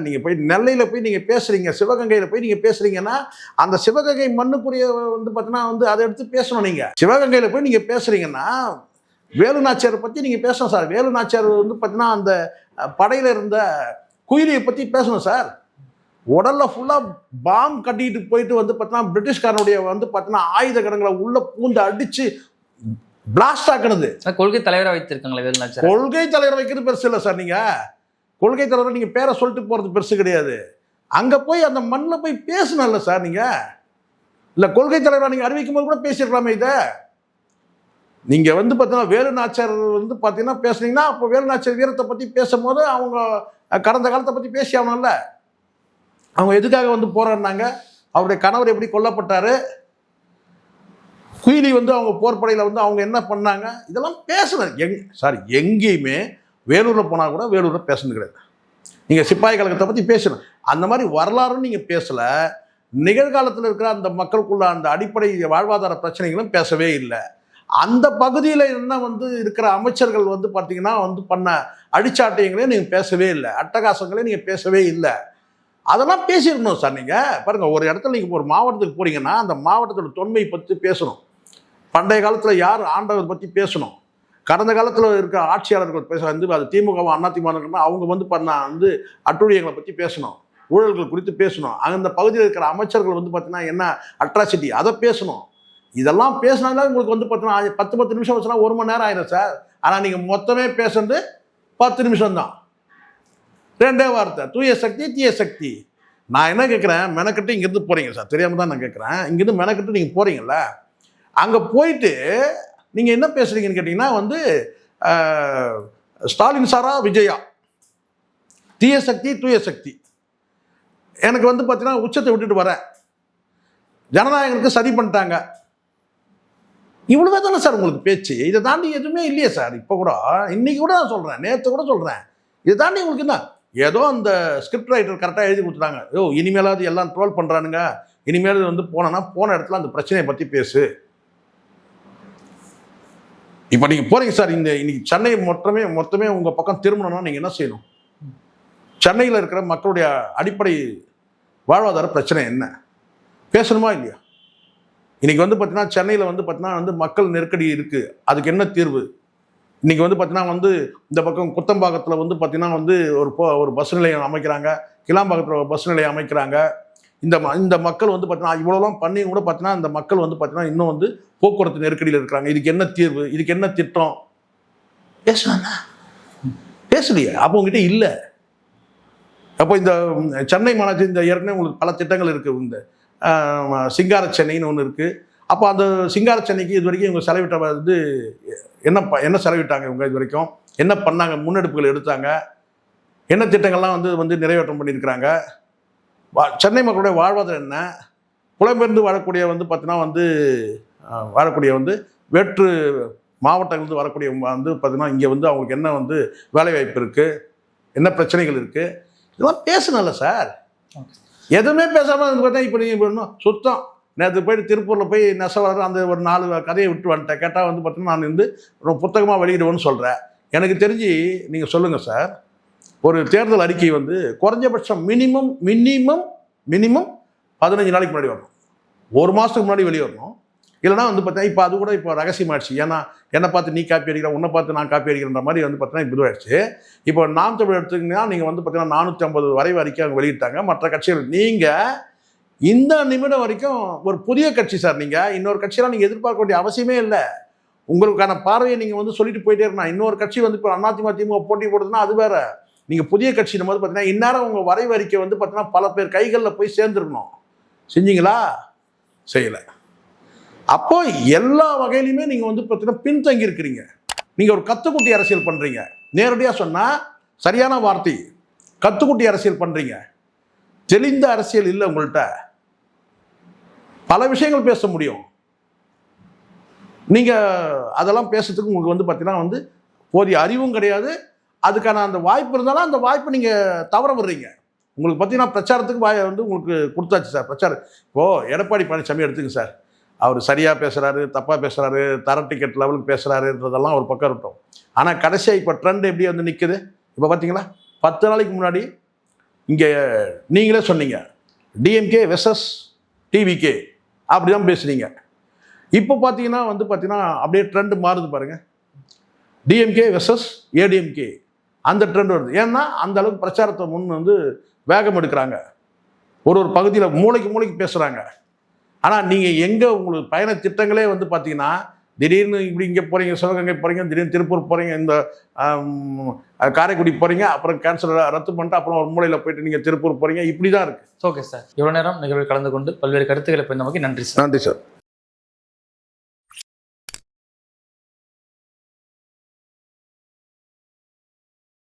Speaker 4: நீங்கள் போய் நெல்லையில் போய் நீங்கள் பேசுகிறீங்க, சிவகங்கையில் போய் நீங்கள் பேசுகிறீங்கன்னா அந்த சிவகங்கை மண்ணுக்குரிய வந்து பார்த்தீங்கன்னா வந்து அதை எடுத்து பேசணும். நீங்கள் சிவகங்கையில் போய் நீங்கள் பேசுகிறீங்கன்னா வேலு நாச்சியாரை பற்றி நீங்கள் பேசணும் சார். வேலு நாச்சியார் வந்து பார்த்தீங்கன்னா அந்த படையில் இருந்த குயிலியை பற்றி பேசணும் சார். உடலில் ஃபுல்லாக பாம் கட்டிட்டு போயிட்டு வந்து பார்த்தீங்கன்னா பிரிட்டிஷ்காரனுடைய வந்து பார்த்தீங்கன்னா ஆயுத கடங்களை உள்ளே பூந்து அடித்து பிளாஸ்ட் ஆக்கணுது.
Speaker 6: கொள்கை தலைவராக வைத்திருக்காங்களே வேலு நாச்சியார்.
Speaker 4: கொள்கை தலைவரை வைக்கிறது பெருசு இல்லை சார். நீங்கள் கொள்கை தலைவரை நீங்கள் பேரை சொல்லிட்டு போகிறது பெருசு கிடையாது. அங்கே போய் அந்த மண்ணில் போய் பேசணும்ல சார். நீங்கள் இல்லை கொள்கை தலைவராக நீங்கள் அறிவிக்கும் போது கூட பேசிடலாமே. இதை நீங்கள் வந்து பார்த்தீங்கன்னா வேலு நாச்சியார் வந்து பார்த்தீங்கன்னா பேசுனீங்கன்னா அப்போ வேலு நாச்சியார் வீரத்தை பற்றி பேசும்போது அவங்க கடந்த காலத்தை பற்றி பேசி ஆகணும்ல. அவங்க எதுக்காக வந்து போராடினாங்க, அவருடைய கணவர் எப்படி கொல்லப்பட்டார், குயிலி வந்து அவங்க போர்ப்படையில் வந்து அவங்க என்ன பண்ணாங்க, இதெல்லாம் பேசணும். எங்கேயுமே வேலூரில் போனால் கூட வேலூரில் பேசுனது கிடையாது. நீங்கள் சிப்பாய் கழகத்தை பற்றி பேசணும். அந்த மாதிரி வரலாறும் நீங்கள் பேசலை. நிகழ்காலத்தில் இருக்கிற அந்த மக்களுக்குள்ள அந்த அடிப்படை வாழ்வாதார பிரச்சனைகளும் பேசவே இல்லை. அந்த பகுதியில் என்ன வந்து இருக்கிற அமைச்சர்கள் வந்து பார்த்தீங்கன்னா வந்து பண்ண அடிச்சாட்டையங்களையும் நீங்கள் பேசவே இல்லை, அட்டகாசங்களையும் நீங்கள் பேசவே இல்லை. அதெல்லாம் பேசியிருக்கணும் சார். நீங்கள் பாருங்கள், ஒரு இடத்துல நீங்கள் ஒரு மாவட்டத்துக்கு போகிறீங்கன்னா அந்த மாவட்டத்தோட தொன்மை பற்றி பேசணும். பண்டைய காலத்தில் யார் ஆண்டவர் பற்றி பேசணும். கடந்த காலத்தில் இருக்கிற ஆட்சியாளர்கள் பேச வந்து அது திமுக அதிமுகன்னா அவங்க வந்து பண்ண வந்து அட்டுழியங்களை பற்றி பேசணும், ஊழல்கள் குறித்து பேசணும். அந்த பகுதியில் இருக்கிற அமைச்சர்கள் வந்து பார்த்தீங்கன்னா என்ன அட்ராசிட்டி அதை பேசணும். இதெல்லாம் பேசினாலும் உங்களுக்கு வந்து பார்த்தீங்கன்னா 10 நிமிஷம் வச்சுனா 1 மணி நேரம் ஆயிடும் சார். ஆனால் நீங்கள் மொத்தமே பேசுறது 10 நிமிஷம் தான். 2 வார்த்தை, தூய சக்தி தீய சக்தி. நான் என்ன கேட்குறேன், மெனக்கட்டு இங்கேருந்து போகிறீங்க சார், தெரியாமல் தான் நான் கேட்குறேன். இங்கேருந்து மெனக்கட்டு நீங்கள் போகிறீங்கல்ல, அங்கே போயிட்டு நீங்கள் என்ன பேசுகிறீங்கன்னு கேட்டிங்கன்னா வந்து ஸ்டாலின் சாரா விஜயா, தீய சக்தி தூய சக்தி. எனக்கு வந்து பார்த்தீங்கன்னா உச்சத்தை விட்டுட்டு வரேன், ஜனநாயகனுக்கு சரி பண்ணிட்டாங்க, இவ்வளோதான் தானே சார் உங்களுக்கு பேச்சு. இதை தாண்டி எதுவுமே இல்லையே சார். இப்போ கூட இன்னைக்கு கூட நான் சொல்கிறேன், நேற்று கூட சொல்கிறேன், இதை தாண்டி உங்களுக்கு என்ன, ஏதோ அந்த ஸ்கிரிப்ட் ரைட்டர் கரெக்டாக எழுதி கொடுத்துட்டாங்க, இனிமேலாவது எல்லாம் ட்ரோல் பண்ணுறானுங்க, இனிமேல் வந்து போன இடத்துல அந்த பிரச்சனையை பற்றி பேசு. இப்போ நீங்கள் போகிறீங்க சார், இன்னைக்கு சென்னை மொத்தமே உங்கள் பக்கம் திரும்பணும்னா நீங்கள் என்ன செய்யணும்? சென்னையில் இருக்கிற மக்களுடைய அடிப்படை வாழ்வாதார பிரச்சனை என்ன பேசணுமா இல்லையா? இன்னைக்கு வந்து பார்த்தீங்கன்னா சென்னையில் வந்து பார்த்தீங்கன்னா வந்து மக்கள் நெருக்கடி இருக்குது, அதுக்கு என்ன தீர்வு? இன்னைக்கு வந்து பார்த்தீங்கன்னா வந்து இந்த பக்கம் குத்தம்பாக்கத்தில் வந்து பார்த்தீங்கன்னா வந்து ஒரு பஸ் நிலையம் அமைக்கிறாங்க, கிளாம்பாக்கத்தில் ஒரு பஸ் நிலையம் அமைக்கிறாங்க. இந்த மக்கள் வந்து பார்த்தீங்கன்னா இவ்வளோலாம் பண்ணி கூட பார்த்தீங்கன்னா இந்த மக்கள் வந்து பார்த்தீங்கன்னா இன்னும் வந்து போக்குவரத்து நெருக்கடியில் இருக்கிறாங்க. இதுக்கு என்ன தீர்வு, இதுக்கு என்ன திட்டம் பேசுவாங்க? பேசலையே. அப்போ உங்ககிட்ட இல்லை. அப்போ இந்த சென்னை மாநகராட்சி இந்த ஏற்கனவே உங்களுக்கு பல திட்டங்கள் இருக்குது. இந்த சிங்கார சென்னைன்னு ஒன்று இருக்குது. அப்போ அந்த சிங்கார சென்னைக்கு இது வரைக்கும் இவங்க செலவிட்ட வந்து என்ன செலவிட்டாங்க, இவங்க இது வரைக்கும் என்ன பண்ணாங்க, முன்னெடுப்புகள் எடுத்தாங்க, என்ன திட்டங்கள்லாம் வந்து நிறைவேற்றம் பண்ணியிருக்கிறாங்க, சென்னை மக்களுடைய வாழ்வாதாரம் என்ன, புலம்பெயர்ந்து வாழக்கூடிய வந்து பார்த்தீங்கன்னா வந்து வாழக்கூடிய வந்து வேற்று மாவட்டங்கள்ந்து வரக்கூடிய வந்து பார்த்தீங்கன்னா இங்கே வந்து அவங்களுக்கு என்ன வந்து வேலைவாய்ப்பு இருக்குது, என்ன பிரச்சனைகள் இருக்குது, இதெல்லாம் பேசணும்ல சார். எதுவுமே பேசாமல் வந்து பார்த்தா இப்போ நீங்கள் இன்னும் சுத்தம். நேற்று போய்ட்டு திருப்பூரில் போய் நெசவாளர் அந்த ஒரு 4 கதையை விட்டு வந்துட்டேன். கேட்டால் வந்து பார்த்தீங்கன்னா நான் வந்து புத்தகமாக வெளியிடுவேன்னு சொல்கிறேன். எனக்கு தெரிஞ்சு நீங்கள் சொல்லுங்கள் சார், ஒரு தேர்தல் அறிக்கை வந்து குறைஞ்சபட்சம் மினிமம் 15 நாளைக்கு முன்னாடி வரணும், 1 மாதத்துக்கு முன்னாடி வெளியே வரணும். இல்லைனா வந்து பார்த்தீங்கன்னா இப்போ அது கூட இப்போ ரகசியமாகிடுச்சு. ஏன்னா என்னை பார்த்து நீ காப்பி அடிக்கிற, உன்னை பார்த்து நான் காப்பி அடிக்கிறன்ற மாதிரி வந்து பார்த்தீங்கன்னா இப்போ இதுவாகிடுச்சு. இப்போ நாம் தமிழ் எடுத்துக்கிங்கன்னா நீங்கள் வந்து பார்த்தீங்கன்னா 450 வரைவு அறிக்கை அவங்க வெளியிட்டாங்க. மற்ற கட்சிகள் நீங்கள் இந்த நிமிடம் வரைக்கும் ஒரு புதிய கட்சி சார், நீங்கள் இன்னொரு கட்சியெல்லாம் நீங்கள் எதிர்பார்க்க வேண்டிய அவசியமே இல்லை. உங்களுக்கான பார்வையை நீங்கள் வந்து சொல்லிட்டு போயிட்டே இருக்கணும். இன்னொரு கட்சி வந்து இப்போ அதிமுக திமுக போட்டி போடுறதுன்னா அது வேறு. நீங்கள் புதிய கட்சியின் போது பார்த்தீங்கன்னா இந்நேரம் உங்கள் வரைவு அறிக்கை வந்து பார்த்தீங்கன்னா பல பேர் கைகளில் போய் சேர்ந்துருக்கணும். செஞ்சீங்களா? செய்யலை. அப்போ எல்லா வகையிலுமே நீங்கள் வந்து பார்த்தீங்கன்னா பின்தங்கி இருக்கிறீங்க. நீங்கள் ஒரு கத்துக்குட்டி அரசியல் பண்ணுறீங்க. நேரடியாக சொன்னால் சரியான வார்த்தை, கத்துக்குட்டி அரசியல் பண்ணுறீங்க. தெளிந்த அரசியல் இல்லை உங்கள்கிட்ட. பல விஷயங்கள் பேச முடியும், நீங்கள் அதெல்லாம் பேசுறதுக்கு உங்களுக்கு வந்து பார்த்தீங்கன்னா வந்து போதிய அறிவும் கிடையாது. அதுக்கான அந்த வாய்ப்பு இருந்தாலும் அந்த வாய்ப்பை நீங்கள் தவற விடுறீங்க. உங்களுக்கு பார்த்தீங்கன்னா பிரச்சாரத்துக்கு வந்து உங்களுக்கு கொடுத்தாச்சு சார் பிரச்சாரம். இப்போது எடப்பாடி பழனிசாமி எடுத்துங்க சார், அவர் சரியாக பேசுகிறாரு, தப்பாக பேசுகிறாரு, தர டிக்கெட் லெவலுக்கு பேசுகிறாருன்றதெல்லாம் ஒரு பக்கம் இருக்கட்டும். ஆனால் கடைசியாக இப்போ ட்ரெண்ட் எப்படி வந்து நிற்குது இப்போ பார்த்தீங்களா? 10 நாளைக்கு முன்னாடி இங்கே நீங்களே சொன்னீங்க டிஎம்கே வெர்சஸ் டிவிகே அப்படி தான் பேசுனீங்க. இப்போ பார்த்தீங்கன்னா வந்து பார்த்தீங்கன்னா அப்படியே ட்ரெண்டு மாறுது பாருங்கள். டிஎம்கே வெர்சஸ் ஏடிஎம்கே அந்த ட்ரெண்ட் வருது. ஏன்னா அந்த அளவுக்கு பிரச்சாரத்தை வந்து வேகம் எடுக்கிறாங்க. ஒரு பகுதியில் மூளைக்கு பேசுகிறாங்க. ஆனால் நீங்கள் எங்கே உங்களுக்கு பயண திட்டங்களே வந்து பார்த்தீங்கன்னா திடீர்னு இப்படி இங்கே போகிறீங்க, சிவகங்கை போகிறீங்க, திடீர்னு திருப்பூர் போகிறீங்க, இந்த காரைக்குடி போகிறீங்க, அப்புறம் கேன்சல் ரத்து பண்ணிட்டு அப்புறம் ஒரு மூலையில் போயிட்டு நீங்கள் திருப்பூர் போகிறீங்க, இப்படி தான் இருக்குது.
Speaker 6: ஓகே சார், இவ்வளோ நேரம் நிகழ்வில் கலந்து கொண்டு பல்வேறு கருத்துக்களை இப்போ நமக்கு நன்றி சார்.
Speaker 4: நன்றி சார்.